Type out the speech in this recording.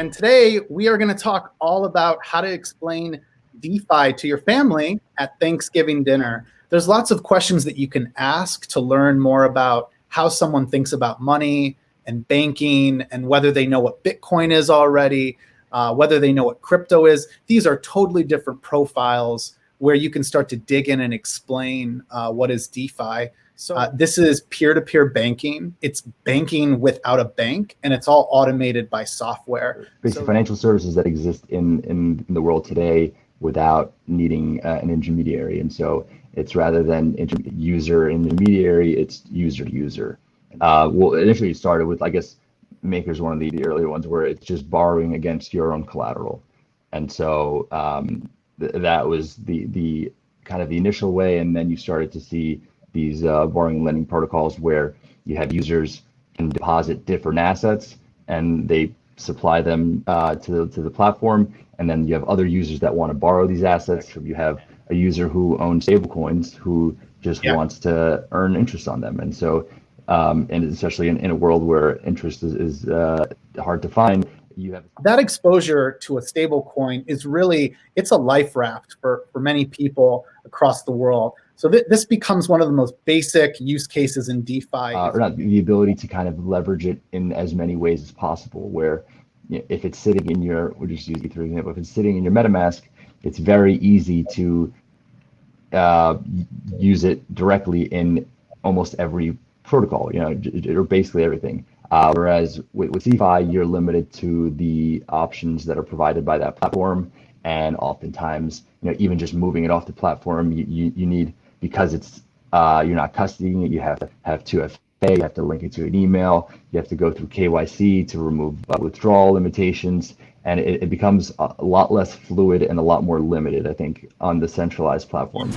And today we are going to talk all about how to explain DeFi to your family at Thanksgiving dinner. There's lots of questions that you can ask to learn more about how someone thinks about money and banking and whether they know what Bitcoin is already, whether they know what crypto is. These are totally different profiles where you can start to dig in and explain what is DeFi. So this is peer-to-peer banking. It's banking without a bank, and it's all automated by software. Basically, financial services that exist in the world today without needing an intermediary. And so it's rather than user intermediary, it's user to user. Well, initially it started with, I guess, Maker's one of the earlier ones where it's just borrowing against your own collateral. And so that was the kind of the initial way. And then you started to see these borrowing and lending protocols where you have users can deposit different assets and they supply them to the platform. And then you have other users that want to borrow these assets. You have a user who owns stablecoins who just wants to earn interest on them. And so, and especially in a world where interest is hard to find, you have that exposure to a stable coin is really, it's a life raft for many people across the world. So this becomes one of the most basic use cases in DeFi. Or not, the ability to kind of leverage it in as many ways as possible, where if it's sitting in your, we'll just use it for example, if it's sitting in your MetaMask, it's very easy to use it directly in almost every protocol, or basically everything. Whereas with CeFi, you're limited to the options that are provided by that platform. And oftentimes, even just moving it off the platform, you need, because it's you're not custodying it, you have to have 2FA, you have to link it to an email, you have to go through KYC to remove withdrawal limitations, and it becomes a lot less fluid and a lot more limited, I think, on the centralized platform.